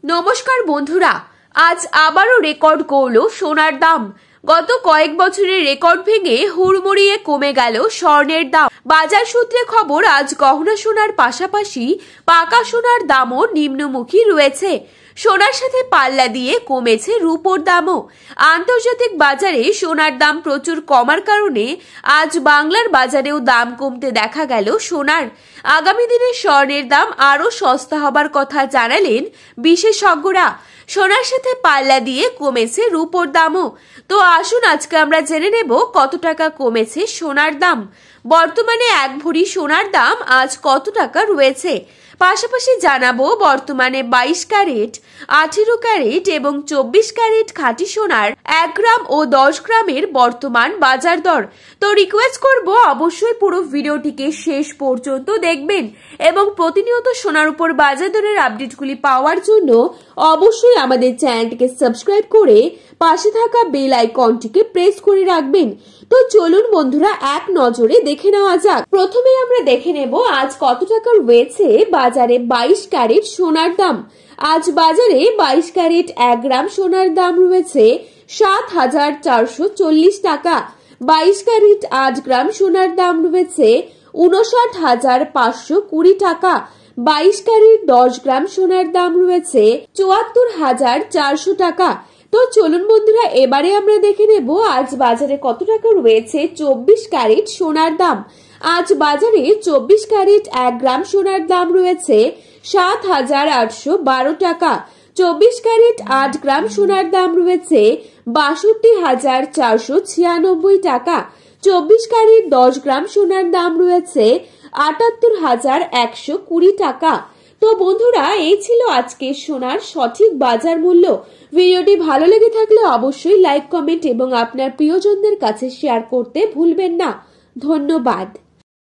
নমস্কার বন্ধুরা, আজ আবারও রেকর্ড করল সোনার দাম। গত কয়েক বছরের রেকর্ড ভেঙে হুড়মুড়িয়ে কমে গেল স্বর্ণের দাম। বাজার সূত্রে খবর, আজ গহনা সোনার পাশাপাশি পাকা সোনার দামও নিম্নমুখী রয়েছে। সোনার সাথে পাল্লা দিয়ে কমেছে রূপোর দামও। আন্তর্জাতিক বাজারে সোনার দাম প্রচুর কমার কারণে আজ বাংলার বাজারেও দাম কমতে দেখা গেল সোনার। আগামী দিনে স্বর্ণের দাম আরও সস্তা হবার কথা জানালেন বিশেষজ্ঞরা। সোনার সাথে পাল্লা দিয়ে কমেছে রূপোর দামও। তো আসুন আজকে আমরা জেনে নেব কত টাকা কমেছে সোনার দাম। বর্তমানে এক ভরি সোনার দাম আজ কত টাকা রয়েছে, পাশাপাশি জানাবো বর্তমানে 22 ক্যারেট, 18 ক্যারেট এবং 24 ক্যারেট খাঁটি সোনার 1 গ্রাম ও 10 গ্রামের বর্তমান বাজার দর। তো রিকোয়েস্ট করব অবশ্যই পুরো ভিডিওটিকে শেষ পর্যন্ত দেখবেন এবং প্রতিনিয়ত সোনার উপর বাজার দরের আপডেটগুলি পাওয়ার জন্য অবশ্যই আমাদের চ্যানেলটিকে সাবস্ক্রাইব করে পাশে থাকা বেল আইকনটিকে প্রেস করে রাখবেন। তো চলুন বন্ধুরা এক নজরে দেখে নেওয়া যাক। প্রথমে আমরা দেখে নেব আজ কত টাকা রয়েছে বাজারে 22 ক্যারেট সোনার দাম। আজ বাজারে 22 ক্যারেট 1 গ্রাম সোনার দাম রয়েছে 7,440 টাকা। 22 ক্যারেট 8 গ্রাম সোনার দাম রয়েছে 59,520 টাকা। 22 ক্যারেট 10 গ্রাম সোনার দাম রয়েছে 74,400 টাকা। তো চলুন বন্ধুরা এবারে আমরা দেখে নেব আজ বাজারে কত টাকা রয়েছে 24 ক্যারেট সোনার দাম। আজ বাজারে 24 ক্যারেট 1 গ্রাম সোনার দাম রয়েছে 7,812 টাকা। 24 ক্যারেট 8 গ্রাম সোনার দাম রয়েছে 62,496 টাকা। 24 ক্যারেট 10 গ্রাম সোনার দাম রয়েছে 78,120 টাকা। তো বন্ধুরা এই ছিল আজকে সোনার সঠিক বাজার মূল্য। ভিডিওটি ভালো লেগে থাকলে অবশ্যই লাইক, কমেন্ট এবং আপনার প্রিয়জনদের কাছে শেয়ার করতে ভুলবেন না। ধন্যবাদ।